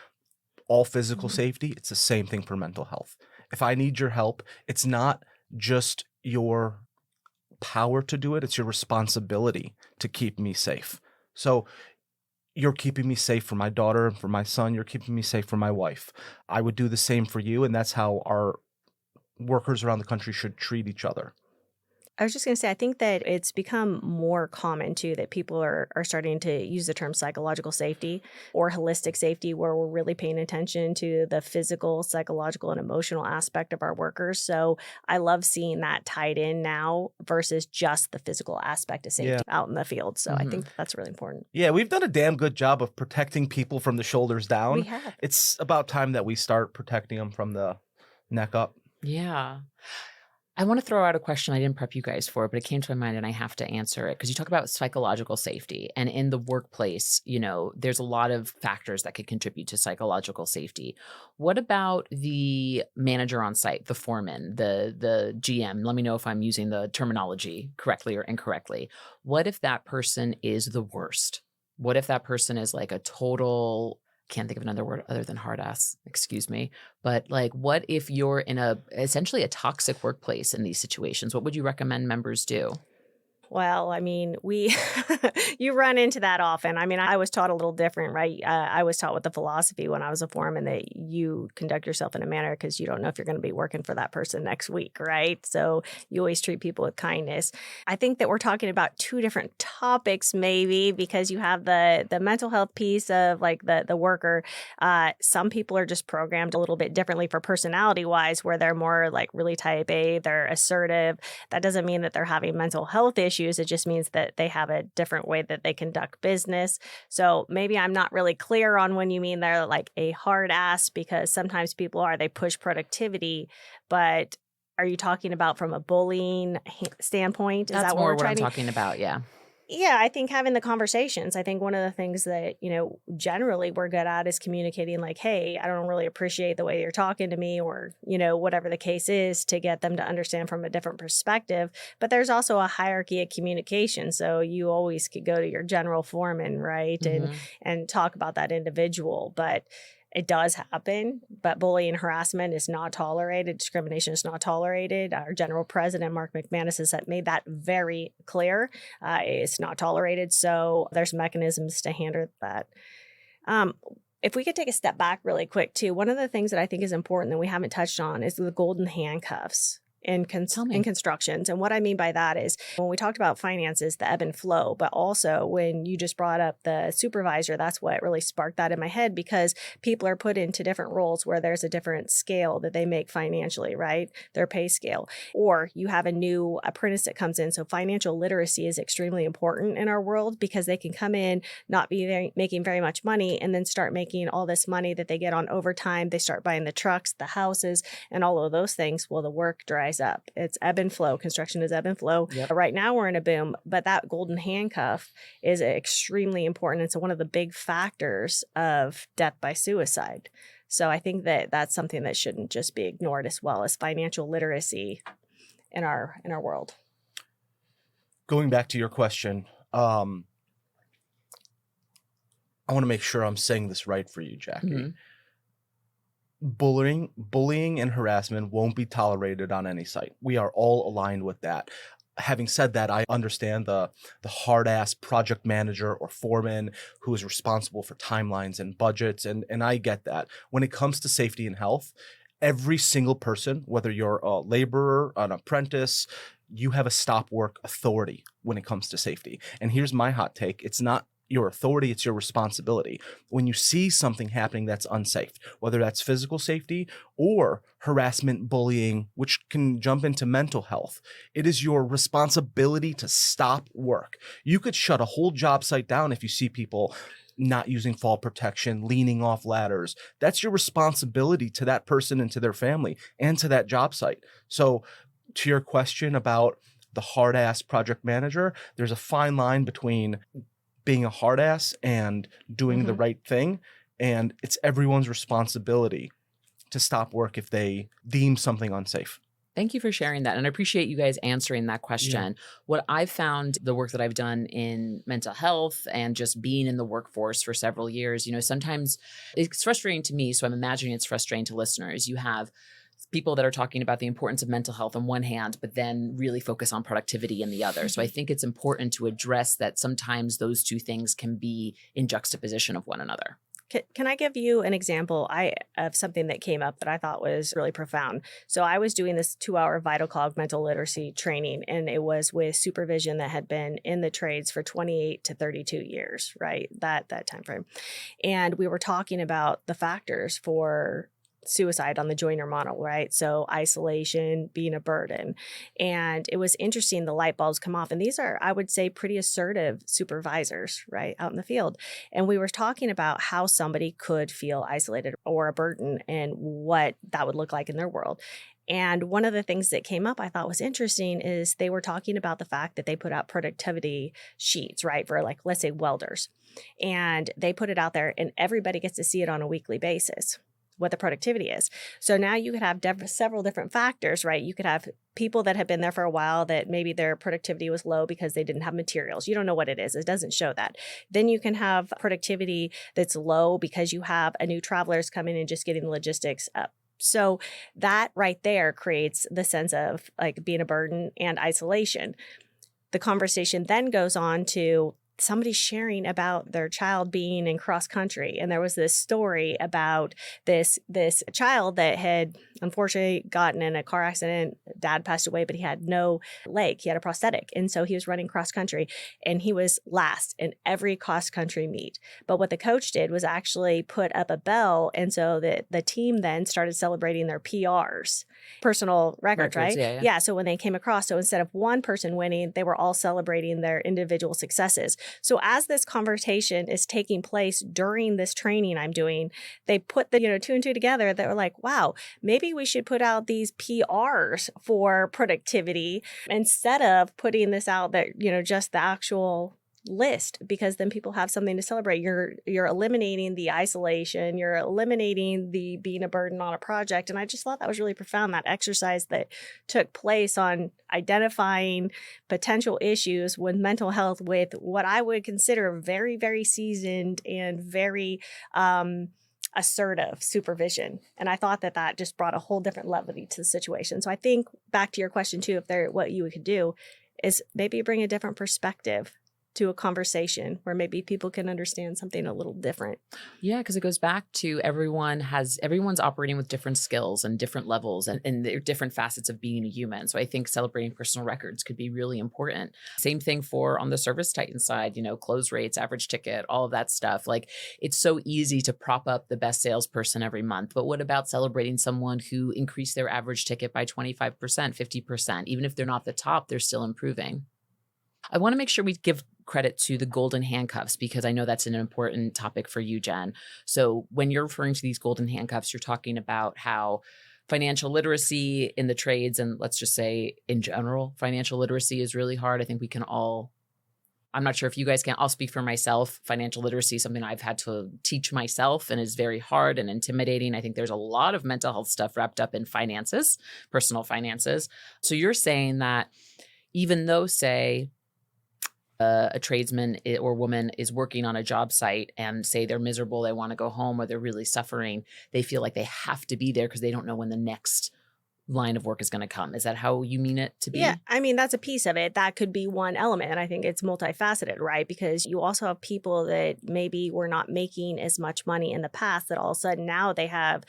all physical safety. It's the same thing for mental health. If I need your help, it's not just your power to do it, it's your responsibility to keep me safe. So you're keeping me safe for my daughter and for my son. You're keeping me safe for my wife. I would do the same for you. And that's how our workers around the country should treat each other. I was just going to say, I think that it's become more common too that people are starting to use the term psychological safety or holistic safety, where we're really paying attention to the physical, psychological, and emotional aspect of our workers. So I love seeing that tied in now versus just the physical aspect of Yeah. safety out in the field. So I Mhm. think that's really important. Yeah, we've done a damn good job of protecting people from the shoulders We down. have. It's about time that we start protecting them from the neck up. Yeah. I want to throw out a question I didn't prep you guys for, but it came to my mind and I have to answer it because you talk about psychological safety. And in the workplace, there's a lot of factors that could contribute to psychological safety. What about the manager on site, the foreman, the GM? Let me know if I'm using the terminology correctly or incorrectly. What if that person is the worst? What if that person is like a total, can't think of another word other than hard ass, excuse me. But like, what if you're in essentially a toxic workplace in these situations? What would you recommend members do? Well, I mean, you run into that often. I mean, I was taught a little different, right? I was taught with the philosophy when I was a foreman that you conduct yourself in a manner because you don't know if you're going to be working for that person next week, right? So you always treat people with kindness. I think that we're talking about two different topics, maybe, because you have the mental health piece of like the worker. Some people are just programmed a little bit differently for personality wise, where they're more like really type A, they're assertive. That doesn't mean that they're having mental health issues. It just means that they have a different way that they conduct business. So maybe I'm not really clear on when you mean they're like a hard ass, because sometimes people they push productivity, but are you talking about from a bullying standpoint? Is That's that what more we're what I'm trying to? talking about. Yeah. Yeah, I think having the conversations. I think one of the things that, generally we're good at is communicating like, hey, I don't really appreciate the way you're talking to me, or, whatever the case is, to get them to understand from a different perspective. But there's also a hierarchy of communication. So you always could go to your general foreman, right? Mhm. And talk about that individual. But it does happen, but bullying and harassment is not tolerated. Discrimination is not tolerated. Our general president, Mark McManus, has made that very clear. It's not tolerated. So there's mechanisms to handle that. If we could take a step back really quick, too, one of the things that I think is important that we haven't touched on is the golden handcuffs Tell in me. constructions. And what I mean by that is when we talked about finances, the ebb and flow, but also when you just brought up the supervisor, that's what really sparked that in my head, because people are put into different roles where there's a different scale that they make financially, right? Their pay scale. Or you have a new apprentice that comes in. So financial literacy is extremely important in our world, because they can come in, not be making very much money, and then start making all this money that they get on overtime. They start buying the trucks, the houses, and all of those things. Well, the work dries up. It's ebb and flow. Construction is ebb and flow. Yep. Right now we're in a boom, but that golden handcuff is extremely important. It's one of the big factors of death by suicide. So I think that that's something that shouldn't just be ignored, as well as financial literacy in our world. Going back to your question, I want to make sure I'm saying this right for you, Jackie. Mhm. Bullying and harassment won't be tolerated on any site. We are all aligned with that. Having said that, I understand the hard ass project manager or foreman who is responsible for timelines and budgets, and I get that. When it comes to safety and health, every single person, whether you're a laborer, an apprentice, you have a stop work authority when it comes to safety. And here's my hot take: it's not your authority, it's your responsibility. When you see something happening that's unsafe, whether that's physical safety or harassment, bullying, which can jump into mental health, it is your responsibility to stop work. You could shut a whole job site down if you see people not using fall protection, leaning off ladders. That's your responsibility to that person and to their family and to that job site. So to your question about the hard ass project manager, there's a fine line between being a hard ass and doing the right thing. And it's everyone's responsibility to stop work if they deem something unsafe. Thank you for sharing that. And I appreciate you guys answering that question. What I've found, the work that I've done in mental health and just being in the workforce for several years, sometimes it's frustrating to me. So I'm imagining it's frustrating to listeners. You have people that are talking about the importance of mental health on one hand, but then really focus on productivity in the other. So I think it's important to address that sometimes those two things can be in juxtaposition of one another. Can I give you an example of something that came up that I thought was really profound? So I was doing this 2-hour Vital Cog mental literacy training, and it was with supervision that had been in the trades for 28 to 32 years, right? That time frame. And we were talking about the factors for suicide on the Joyner model, right? So isolation being a burden. And it was interesting, the light bulbs come off. And these are, I would say, pretty assertive supervisors, right, out in the field. And we were talking about how somebody could feel isolated or a burden and what that would look like in their world. And one of the things that came up I thought was interesting is they were talking about the fact that they put out productivity sheets, right, for like, let's say welders. And they put it out there and everybody gets to see it on a weekly basis, what the productivity is. So now you could have several different factors, right? You could have people that have been there for a while that maybe their productivity was low because they didn't have materials. You don't know what it is. It doesn't show that. Then you can have productivity that's low because you have a new travelers coming and just getting the logistics up. So that right there creates the sense of like being a burden and isolation. The conversation then goes on to somebody sharing about their child being in cross country. And there was this story about this child that had unfortunately gotten in a car accident. Dad passed away, but he had no leg. He had a prosthetic. And so he was running cross country and he was last in every cross country meet. But what the coach did was actually put up a bell. And so the team then started celebrating their PRs, personal records, right? Yeah. So when they came across, so instead of one person winning, they were all celebrating their individual successes. So as this conversation is taking place during this training I'm doing, they put the, two and two together that were like, wow, maybe we should put out these PRs for productivity instead of putting this out that, just the actual list, because then people have something to celebrate. You're eliminating the isolation, you're eliminating the being a burden on a project. And I just thought that was really profound, that exercise that took place on identifying potential issues with mental health with what I would consider very, very seasoned and very assertive supervision. And I thought that just brought a whole different levity to the situation. So I think back to your question too, what you could do is maybe bring a different perspective to a conversation where maybe people can understand something a little different. Yeah, because it goes back to everyone's operating with different skills and different levels and they're different facets of being a human. So I think celebrating personal records could be really important. Same thing for on the ServiceTitan side, close rates, average ticket, all of that stuff. Like it's so easy to prop up the best salesperson every month. But what about celebrating someone who increased their average ticket by 25%, 50%? Even if they're not the top, they're still improving. I want to make sure we give credit to the golden handcuffs because I know that's an important topic for you, Jen. So when you're referring to these golden handcuffs, you're talking about how financial literacy in the trades, and let's just say in general, financial literacy is really hard. I think we can all, I'm not sure if you guys can, I'll speak for myself. Financial literacy is something I've had to teach myself and is very hard and intimidating. I think there's a lot of mental health stuff wrapped up in finances, personal finances. So you're saying that even though, say, a tradesman or woman is working on a job site and say they're miserable, they want to go home, or they're really suffering, they feel like they have to be there because they don't know when the next line of work is going to come. Is that how you mean it to be? Yeah, I mean, that's a piece of it. That could be one element. And I think it's multifaceted, right? Because you also have people that maybe were not making as much money in the past that all of a sudden now they have,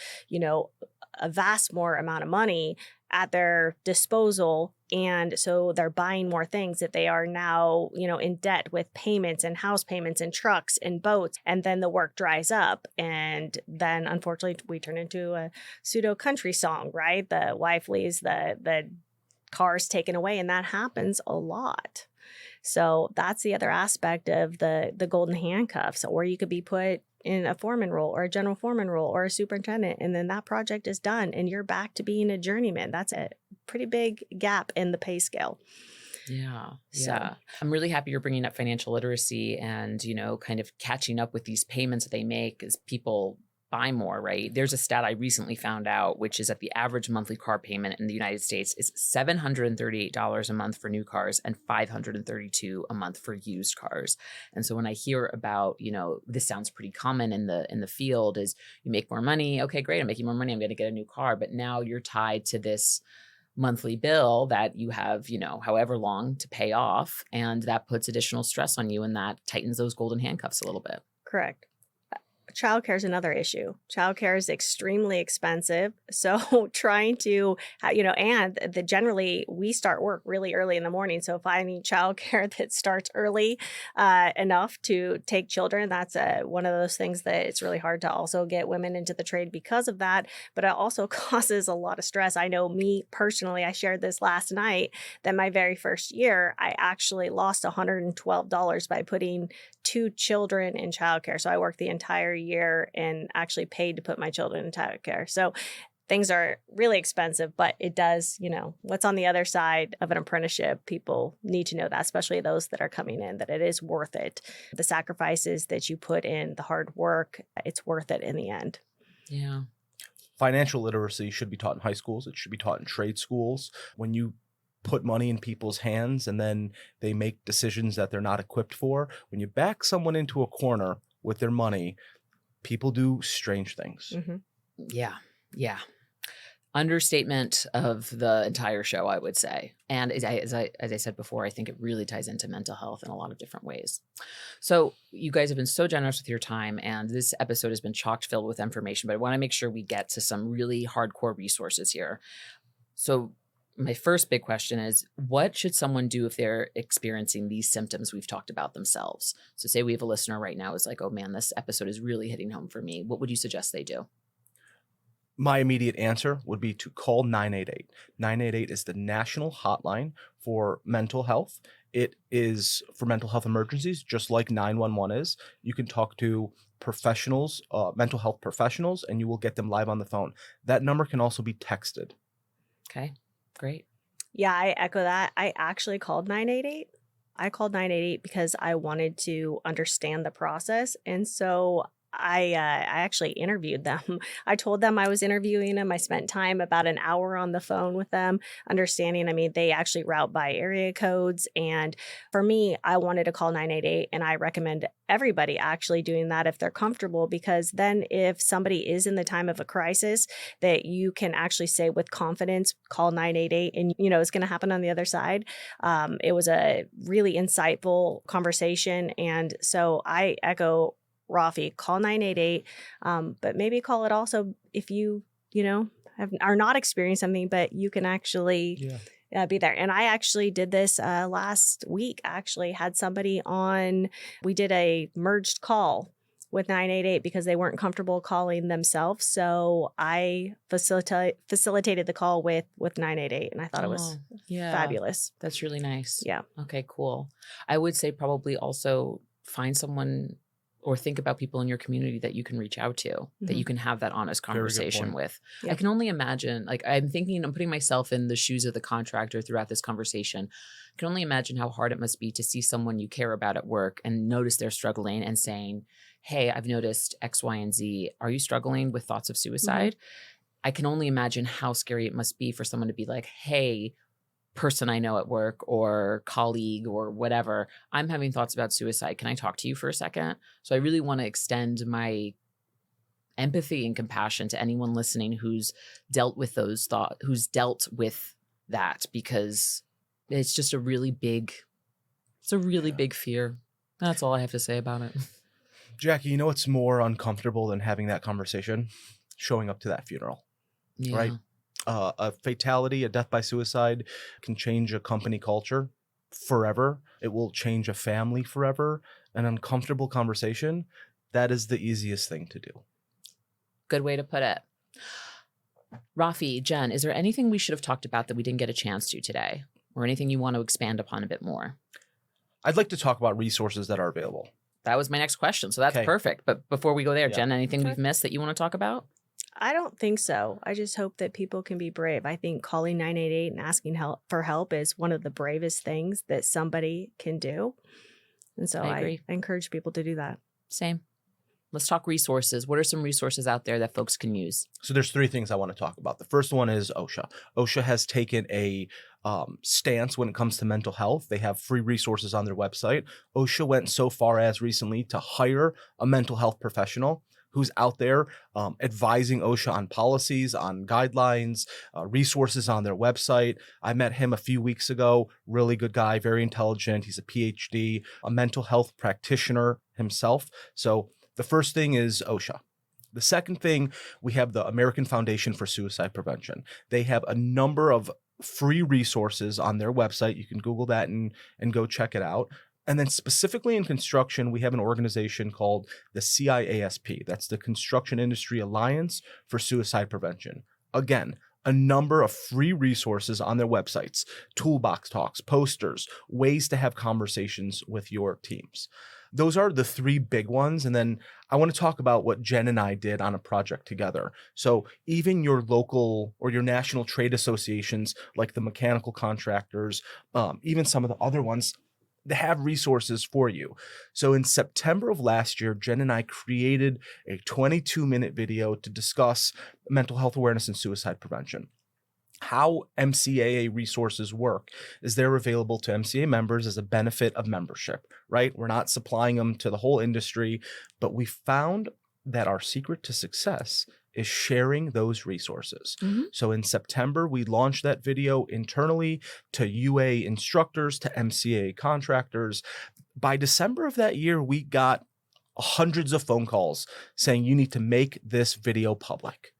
a vast more amount of money at their disposal And so they're buying more things that they are now, in debt with payments and house payments and trucks and boats. And then the work dries up. And then unfortunately, we turn into a pseudo country song, right? The wife leaves the cars taken away. And that happens a lot. So that's the other aspect of the golden handcuffs, or you could be put in a foreman role or a general foreman role or a superintendent, and then that project is done and you're back to being a journeyman. That's a pretty big gap in the pay scale. Yeah. So- Yeah. I'm really happy you're bringing up financial literacy and, kind of catching up with these payments that they make as people buy more, right? There's a stat I recently found out, which is that the average monthly car payment in the United States is $738 a month for new cars and $532 a month for used cars. And so when I hear about, this sounds pretty common in the field, is you make more money. Okay, great. I'm making more money. I'm going to get a new car. But now you're tied to this monthly bill that you have, however long to pay off. And that puts additional stress on you, and that tightens those golden handcuffs a little bit. Correct. Childcare is another issue. Childcare is extremely expensive. So trying to, generally we start work really early in the morning. So finding childcare that starts early enough to take children, that's one of those things that it's really hard to also get women into the trade because of that. But it also causes a lot of stress. I know me personally, I shared this last night, that my very first year, I actually lost $112 by putting 2 children in childcare. So I worked the entire year and actually paid to put my children in childcare. So things are really expensive, but it does, what's on the other side of an apprenticeship, people need to know that, especially those that are coming in, that it is worth it. The sacrifices that you put in, the hard work, it's worth it in the end. Yeah. Financial literacy should be taught in high schools. It should be taught in trade schools. When you put money in people's hands and then they make decisions that they're not equipped for, when you back someone into a corner with their money, people do strange things. Mm-hmm. Yeah. Yeah. Understatement of the entire show, I would say. And as I said before, I think it really ties into mental health in a lot of different ways. So you guys have been so generous with your time, and this episode has been chock filled with information, but I want to make sure we get to some really hardcore resources here. So my first big question is, what should someone do if they're experiencing these symptoms we've talked about themselves? So say we have a listener right now who's like, oh man, this episode is really hitting home for me. What would you suggest they do? My immediate answer would be to call 988. 988 is the national hotline for mental health. It is for mental health emergencies, just like 911 is. You can talk to professionals, mental health professionals, and you will get them live on the phone. That number can also be texted. Okay, great. Yeah, I echo that. I actually called 988. I called 988 because I wanted to understand the process. And so I actually interviewed them. I told them I was interviewing them. I spent time, about an hour on the phone with them, understanding. I mean, they actually route by area codes. And for me, I wanted to call 988. And I recommend everybody actually doing that if they're comfortable, because then if somebody is in the time of a crisis, that you can actually say with confidence, call 988, and it's going to happen on the other side. It was a really insightful conversation. And so I echo Raffi, call 988, but maybe call it also if you are not experiencing something, but you can actually be there. And I actually did this last week. I actually had somebody on, we did a merged call with 988 because they weren't comfortable calling themselves. So I facilitated the call with 988, and I thought it was fabulous. That's really nice. Yeah. Okay, cool. I would say probably also find someone or think about people in your community that you can reach out to, that you can have that honest conversation with. Yeah. I can only imagine, I'm putting myself in the shoes of the contractor throughout this conversation. I can only imagine how hard it must be to see someone you care about at work and notice they're struggling and saying, hey, I've noticed X, Y, and Z. Are you struggling with thoughts of suicide? I can only imagine how scary it must be for someone to be like, hey, person I know at work or colleague or whatever, I'm having thoughts about suicide. Can I talk to you for a second? So I really want to extend my empathy and compassion to anyone listening who's dealt with those thoughts, who's dealt with that, because it's just a really big fear. That's all I have to say about it. Jackie, you know what's more uncomfortable than having that conversation? Showing up to that funeral, right? A fatality, a death by suicide, can change a company culture forever. It will change a family forever. An uncomfortable conversation, that is the easiest thing to do. Good way to put it. Raffi, Jen, is there anything we should have talked about that we didn't get a chance to today, or anything you want to expand upon a bit more? I'd like to talk about resources that are available. That was my next question, so that's Okay. perfect. But before we go there, Yeah. Jen, anything Okay. we've missed that you want to talk about? I don't think so. I just hope that people can be brave. I think calling 988 and asking for help is one of the bravest things that somebody can do. And so I agree. I encourage people to do that. Same. Let's talk resources. What are some resources out there that folks can use? So there's three things I want to talk about. The first one is OSHA. OSHA has taken a stance when it comes to mental health. They have free resources on their website. OSHA went so far as recently to hire a mental health professional who's out there advising OSHA on policies, on guidelines, resources on their website. I met him a few weeks ago. Really good guy, very intelligent. He's a PhD, a mental health practitioner himself. So the first thing is OSHA. The second thing, we have the American Foundation for Suicide Prevention. They have a number of free resources on their website. You can Google that and go check it out. And then specifically in construction, we have an organization called the CIASP. That's the Construction Industry Alliance for Suicide Prevention. Again, a number of free resources on their websites, toolbox talks, posters, ways to have conversations with your teams. Those are the three big ones. And then I want to talk about what Jen and I did on a project together. So even your local or your national trade associations, like the mechanical contractors, even some of the other ones, they have resources for you. So in September of last year, Jen and I created a 22-minute video to discuss mental health awareness and suicide prevention. How MCAA resources work is they're available to MCA members as a benefit of membership, right? We're not supplying them to the whole industry, but we found that our secret to success is sharing those resources. So in September, we launched that video internally to UA instructors, to MCA contractors. By December of that year, we got hundreds of phone calls saying you need to make this video public.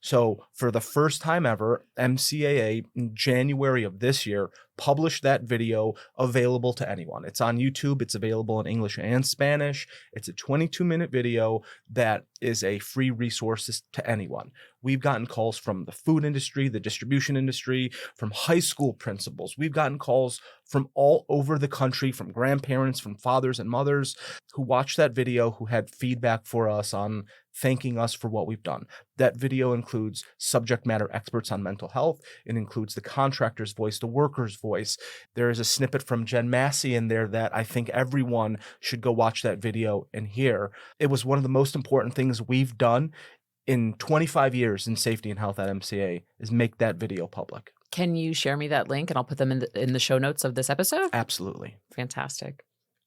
So for the first time ever, MCAA in January of this year published that video available to anyone. It's on YouTube. It's available in English and Spanish. It's a 22-minute video that is a free resource to anyone. We've gotten calls from the food industry, the distribution industry, from high school principals. We've gotten calls from all over the country, from grandparents, from fathers and mothers who watched that video, who had feedback for us on thanking us for what we've done. That video includes subject matter experts on mental health. It includes the contractor's voice, the worker's voice. There is a snippet from Jen Massey in there that I think everyone should go watch that video and hear. It was one of the most important things we've done in 25 years in safety and health at MCA is make that video public. Can you share me that link and I'll put them in the show notes of this episode? Absolutely. Fantastic.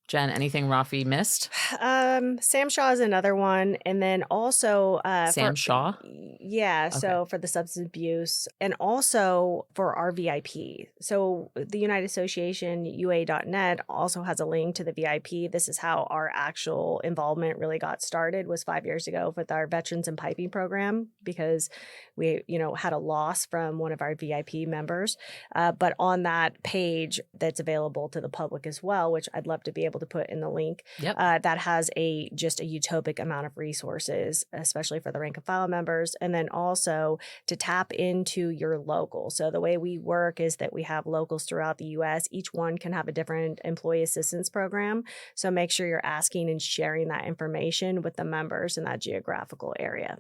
Jen, anything Raffi missed? Sam Shaw is another one. And then also Sam Shaw? Yeah. So for the substance abuse and also for our VIP. So the United Association, UA.net, also has a link to the VIP. This is how our actual involvement really got started, was 5 years ago with our Veterans and Piping program, because we, had a loss from one of our VIP members. But on that page that's available to the public as well, which I'd love to be able to put in the link, that has just a utopic amount of resources, especially for the rank and file members, and then also to tap into your local. So the way we work is that we have locals throughout the U.S. Each one can have a different employee assistance program. So make sure you're asking and sharing that information with the members in that geographical area.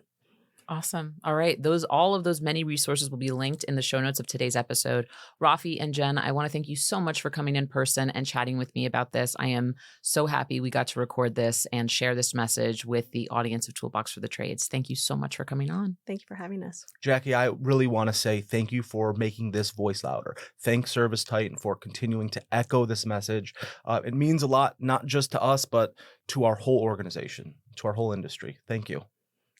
Awesome. All right. All of those many resources will be linked in the show notes of today's episode. Raffi and Jen, I want to thank you so much for coming in person and chatting with me about this. I am so happy we got to record this and share this message with the audience of Toolbox for the Trades. Thank you so much for coming on. Thank you for having us. Jackie, I really want to say thank you for making this voice louder. Thanks ServiceTitan for continuing to echo this message. It means a lot, not just to us, but to our whole organization, to our whole industry. Thank you.